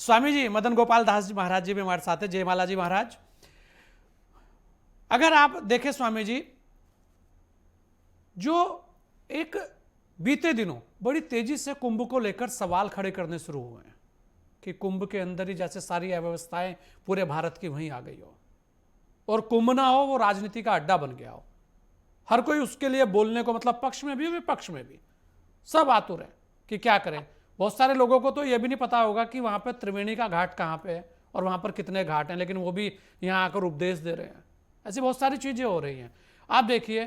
स्वामी जी मदन गोपाल दास जी महाराज जी भी हमारे साथ है। जयमाला जी महाराज, अगर आप देखें स्वामी जी, जो एक बीते दिनों बड़ी तेजी से कुंभ को लेकर सवाल खड़े करने शुरू हुए हैं कि कुंभ के अंदर ही जैसे सारी अव्यवस्थाएं पूरे भारत की वहीं आ गई हो, और कुंभ ना हो वो राजनीति का अड्डा बन गया हो। हर कोई उसके लिए बोलने को, मतलब पक्ष में भी विपक्ष में भी सब आतुर है कि क्या करें। बहुत सारे लोगों को तो यह भी नहीं पता होगा कि वहां पर त्रिवेणी का घाट कहां पे है और वहां पर कितने घाट हैं, लेकिन वो भी यहां आकर उपदेश दे रहे हैं। ऐसी बहुत सारी चीजें हो रही हैं। आप देखिए,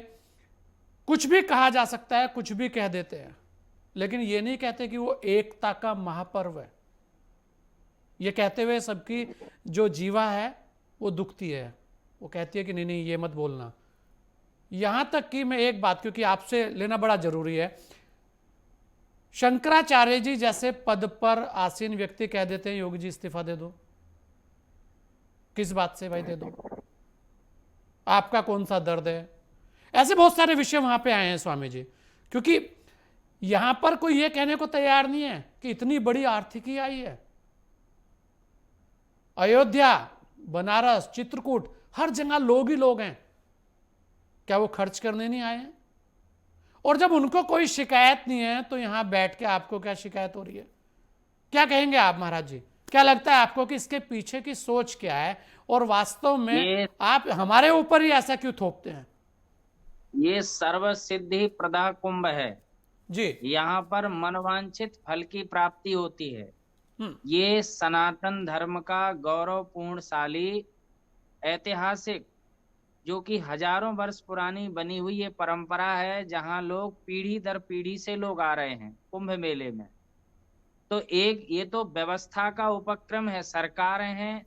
कुछ भी कहा जा सकता है, कुछ भी कह देते हैं, लेकिन ये नहीं कहते कि वो एकता का महापर्व है। ये कहते हुए सबकी जो जीवा है वो दुखती है, वो कहती है कि नहीं नहीं ये मत बोलना। यहां तक कि मैं एक बात, क्योंकि आपसे लेना बड़ा जरूरी है, शंकराचार्य जी जैसे पद पर आसीन व्यक्ति कह देते हैं योगी जी इस्तीफा दे दो। किस बात से भाई दे दो? आपका कौन सा दर्द है? ऐसे बहुत सारे विषय वहां पे आए हैं स्वामी जी, क्योंकि यहां पर कोई ये कहने को तैयार नहीं है कि इतनी बड़ी आर्थिकी आई है। अयोध्या, बनारस, चित्रकूट, हर जगह लोग ही लोग हैं। क्या वो खर्च करने नहीं आए हैं? और जब उनको कोई शिकायत नहीं है तो यहां बैठ के आपको क्या शिकायत हो रही है? क्या कहेंगे आप महाराज जी? क्या लगता है आपको कि इसके पीछे की सोच क्या है, और वास्तव में ये आप हमारे ऊपर ही ऐसा क्यों थोपते हैं? ये सर्व सिद्धि प्रदा कुंभ है। जी। यहाँ पर मनवांछित फल की प्राप्ति होती है। हम्म। ये सनातन धर्म का गौरवपूर्णशाली ऐतिहासिक, जो कि हजारों वर्ष पुरानी बनी हुई ये परंपरा है, जहाँ लोग पीढ़ी दर पीढ़ी से लोग आ रहे हैं कुंभ मेले में। तो एक ये तो व्यवस्था का उपक्रम है, सरकारें हैं,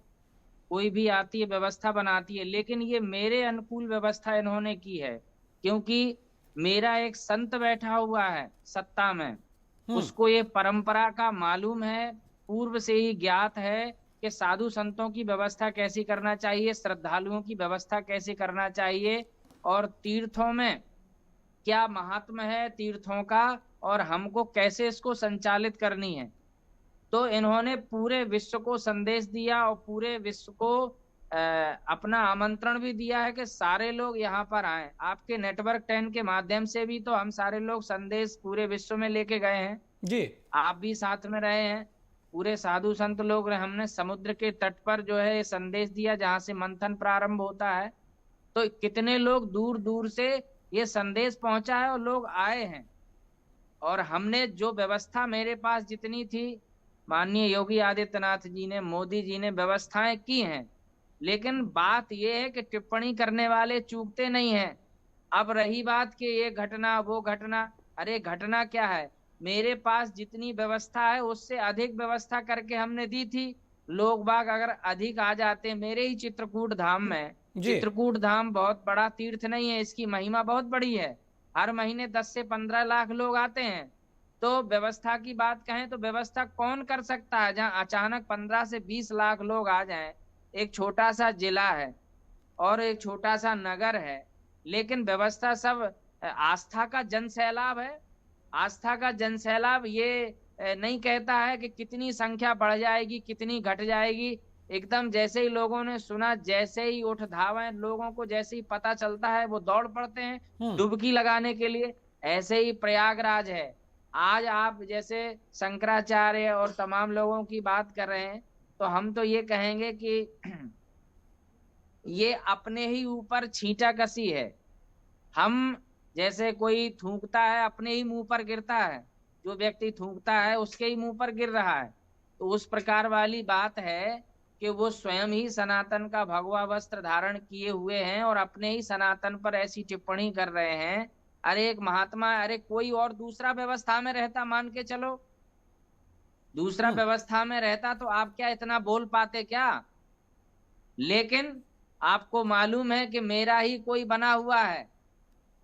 कोई भी आती है व्यवस्था बनाती है, लेकिन ये मेरे अनुकूल व्यवस्था इन्होंने की है, क्योंकि मेरा एक संत बैठा हुआ है सत्ता में, हम्म। उसको ये परंपरा का मालूम है, पूर्व से ही ज्ञात है कि साधु संतों की व्यवस्था कैसी करना चाहिए, श्रद्धालुओं की व्यवस्था कैसे करना चाहिए, और तीर्थों में क्या महात्म है तीर्थों का, और हमको कैसे इसको संचालित करनी है। तो इन्होंने पूरे विश्व को संदेश दिया और पूरे विश्व को अपना आमंत्रण भी दिया है कि सारे लोग यहाँ पर आए। आपके नेटवर्क 10 के माध्यम से भी तो हम सारे लोग संदेश पूरे विश्व में लेके गए हैं। जी। आप भी साथ में रहे हैं, पूरे साधु संत लोग रहे। हमने समुद्र के तट पर जो है ये संदेश दिया जहां से मंथन प्रारंभ होता है। तो कितने लोग दूर दूर से ये संदेश पहुंचा है और लोग आए हैं। और हमने जो व्यवस्था मेरे पास जितनी थी, माननीय योगी आदित्यनाथ जी ने, मोदी जी ने व्यवस्थाएं की हैं, लेकिन बात यह है कि टिप्पणी करने वाले चूकते नहीं हैं। अब रही बात कि ये घटना वो घटना, अरे घटना क्या है, मेरे पास जितनी व्यवस्था है उससे अधिक व्यवस्था करके हमने दी थी। लोग बाग अगर अधिक आ जाते मेरे ही चित्रकूट धाम में, जी। चित्रकूट धाम बहुत बड़ा तीर्थ नहीं है, इसकी महिमा बहुत बड़ी है। हर महीने 10 से 15 लाख लोग आते हैं। तो व्यवस्था की बात कहें तो व्यवस्था कौन कर सकता है जहां अचानक 15 से 20 लाख लोग आ जाएं। एक छोटा सा जिला है और एक छोटा सा नगर है, लेकिन व्यवस्था सब आस्था का जन सैलाब है। आस्था का जन सैलाब ये नहीं कहता है कि कितनी संख्या बढ़ जाएगी कितनी घट जाएगी। एकदम जैसे ही लोगों ने सुना, जैसे ही उठ धावे, लोगों को जैसे ही पता चलता है वो दौड़ पड़ते हैं हम्म। डुबकी लगाने के लिए। ऐसे ही प्रयागराज है। आज आप जैसे शंकराचार्य और तमाम लोगों की बात कर रहे हैं, तो हम तो ये कहेंगे कि ये अपने ही ऊपर छींटा कसी है। हम जैसे कोई थूकता है अपने ही मुंह पर गिरता है, जो व्यक्ति थूकता है उसके ही मुंह पर गिर रहा है। तो उस प्रकार वाली बात है कि वो स्वयं ही सनातन का भगवा वस्त्र धारण किए हुए हैं और अपने ही सनातन पर ऐसी टिप्पणी कर रहे हैं। अरे एक महात्मा, अरे कोई और दूसरा व्यवस्था में रहता, मान के चलो दूसरा हम्म। व्यवस्था में रहता तो आप क्या इतना बोल पाते क्या? लेकिन आपको मालूम है कि मेरा ही कोई बना हुआ है,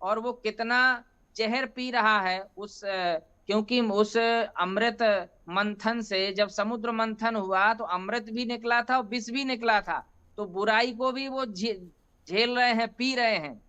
और वो कितना जहर पी रहा है उस क्योंकि उस अमृत मंथन से, जब समुद्र मंथन हुआ तो अमृत भी निकला था और विष भी निकला था। तो बुराई को भी वो झेल रहे हैं, पी रहे हैं,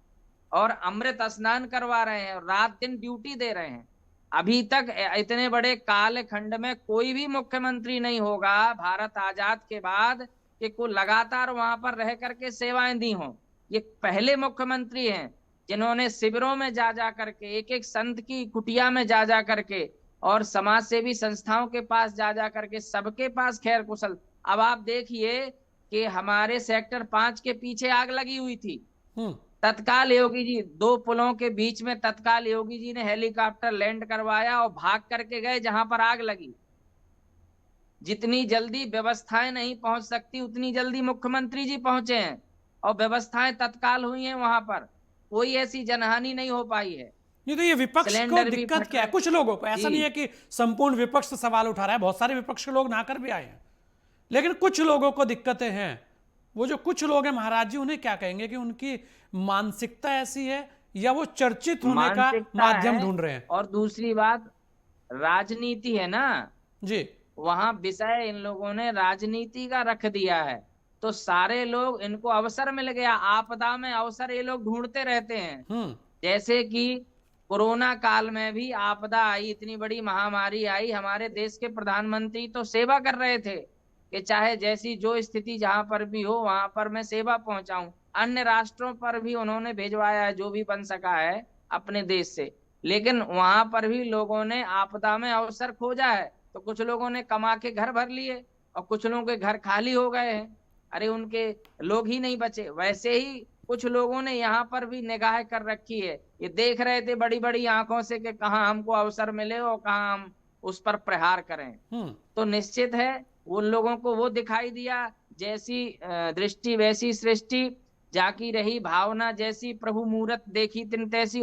और अमृत स्नान करवा रहे हैं, और रात दिन ड्यूटी दे रहे हैं। अभी तक इतने बड़े काल खंड में कोई भी मुख्यमंत्री नहीं होगा भारत आजाद के बाद कि को लगातार वहां पर रह करके सेवाएं दी हों। ये पहले मुख्यमंत्री हैं जिन्होंने शिविरों में जा करके, एक एक संत की कुटिया में जा करके, और समाज सेवी संस्थाओं के पास जा करके, सबके पास खैर कुशल। अब आप देखिए कि हमारे सेक्टर 5 के पीछे आग लगी हुई थी, तत्काल योगी जी, 2 पुलों के बीच में तत्काल योगी जी ने हेलीकॉप्टर लैंड करवाया और भाग करके गए जहां पर आग लगी। जितनी जल्दी व्यवस्थाएं नहीं पहुंच सकती उतनी जल्दी मुख्यमंत्री जी पहुंचे हैं और व्यवस्थाएं तत्काल हुई हैं, वहां पर कोई ऐसी जनहानि नहीं हो पाई है। नहीं तो ये विपक्ष को सिलेंडर भी दिक्कत फट क्या है? रहे। कुछ लोगों को, ऐसा जी। नहीं है कि संपूर्ण विपक्ष सवाल उठा रहा है, बहुत सारे विपक्ष के लोग ना कर भी आए हैं, लेकिन कुछ लोगों को दिक्कतें हैं। वो जो कुछ लोग हैं महाराज जी, उन्हें क्या कहेंगे कि उनकी मानसिकता ऐसी है या वो चर्चित होने का मानसिकता माध्यम है, ढूंढ रहे हैं? और दूसरी बात राजनीति है ना, जी। वहां विषय इन लोगों ने राजनीति का रख दिया है, तो सारे लोग, इनको अवसर मिल गया, आपदा में अवसर ये लोग ढूंढते रहते हैं। जैसे कि कोरोना काल में भी आपदा आई, इतनी बड़ी महामारी आई, हमारे देश के प्रधानमंत्री तो सेवा कर रहे थे कि चाहे जैसी जो स्थिति जहां पर भी हो वहां पर मैं सेवा पहुंचाऊं। अन्य राष्ट्रों पर भी उन्होंने भेजवाया है जो भी बन सका है अपने देश से, लेकिन वहां पर भी लोगों ने आपदा में अवसर खोजा है, तो कुछ लोगों ने कमा के घर भर लिए और कुछ लोगों के घर खाली हो गए हैं। अरे उनके लोग ही नहीं बचे। वैसे ही कुछ लोगों ने यहाँ पर भी निगाह कर रखी है, ये देख रहे थे बड़ी बड़ी आंखों से कि कहाँ हमको अवसर मिले और कहाँ हम उस पर प्रहार करें। तो निश्चित है उन लोगों को वो दिखाई दिया, जैसी दृष्टि वैसी सृष्टि, जाकी रही भावना, जैसी प्रभु मूरत देखी तिन तैसी